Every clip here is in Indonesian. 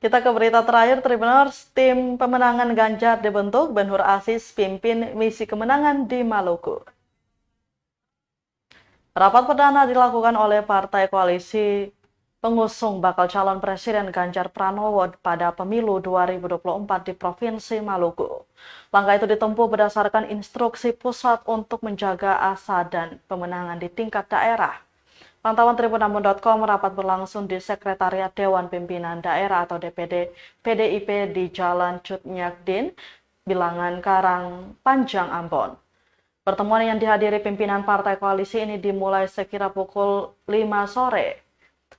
Kita ke berita terakhir, Tribuners. Tim pemenangan Ganjar dibentuk, Ben Hur Aziz pimpin misi kemenangan di Maluku. Rapat perdana dilakukan oleh partai koalisi pengusung bakal calon Presiden Ganjar Pranowo pada pemilu 2024 di Provinsi Maluku. Langkah itu ditempuh berdasarkan instruksi pusat untuk menjaga asa dan pemenangan di tingkat daerah. Pantauan tribunambon.com, rapat berlangsung di Sekretariat Dewan Pimpinan Daerah atau DPD PDIP di Jalan Cut Nyak Bilangan Karang Panjang, Ambon. Pertemuan yang dihadiri pimpinan partai koalisi ini dimulai sekira pukul 5 sore.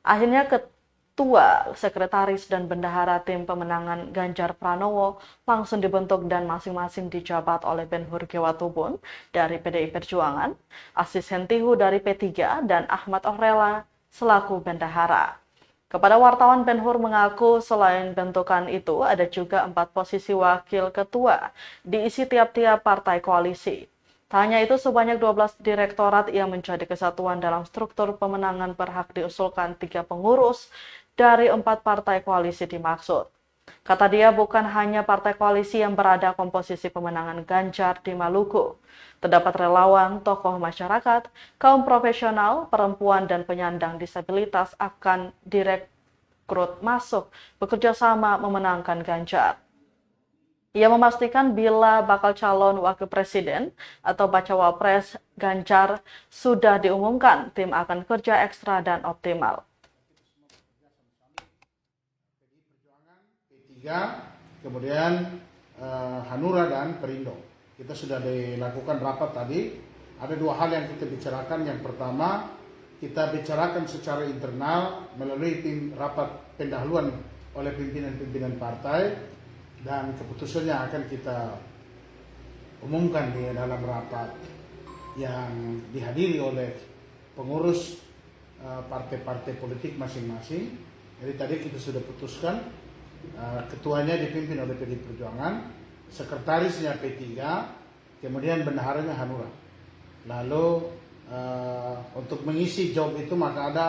Akhirnya Ketua, Sekretaris, dan Bendahara Tim Pemenangan Ganjar Pranowo langsung dibentuk dan masing-masing dijabat oleh Ben Hur Gewatubun dari PDI Perjuangan, Aziz Hentihu dari P3, dan Ahmad Ohrela selaku Bendahara. Kepada wartawan, Ben Hur mengaku selain bentukan itu, ada juga 4 posisi wakil ketua diisi tiap-tiap partai koalisi. Tak hanya itu, sebanyak 12 direktorat yang menjadi kesatuan dalam struktur pemenangan berhak diusulkan 3 pengurus dari 4 partai koalisi dimaksud. Kata dia, bukan hanya partai koalisi yang berada komposisi pemenangan Ganjar di Maluku. Terdapat relawan, tokoh masyarakat, kaum profesional, perempuan, dan penyandang disabilitas akan direkrut masuk bekerja sama memenangkan Ganjar. Ia memastikan bila bakal calon wakil presiden atau bacawa pres Ganjar sudah diumumkan, tim akan kerja ekstra dan optimal. P3, kemudian Hanura dan Perindo. Kita sudah dilakukan rapat tadi. Ada 2 hal yang kita bicarakan. Yang pertama, kita bicarakan secara internal melalui tim rapat pendahuluan oleh pimpinan-pimpinan partai. Dan keputusannya akan kita umumkan di dalam rapat yang dihadiri oleh pengurus partai-partai politik masing-masing. Jadi tadi kita sudah putuskan, ketuanya dipimpin oleh PDI Perjuangan, sekretarisnya P3, kemudian bendaharanya Hanura. Lalu untuk mengisi job itu maka ada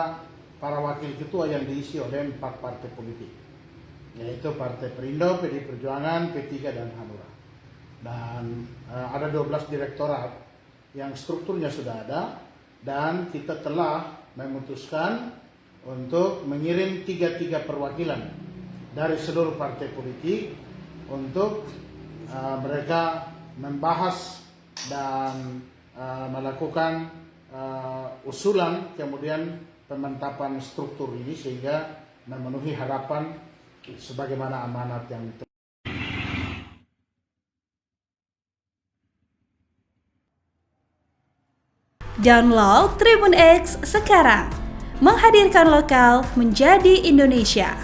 para wakil ketua yang diisi oleh 4 partai politik, yaitu Partai Perindo, PDI Perjuangan, P3, dan Hanura. Dan ada 12 direktorat yang strukturnya sudah ada, dan kita telah memutuskan untuk mengirim 3 perwakilan dari seluruh partai politik untuk mereka membahas dan melakukan usulan kemudian pemantapan struktur ini sehingga memenuhi harapan sebagaimana amanat yang Download Tribun X sekarang, menghadirkan lokal menjadi Indonesia.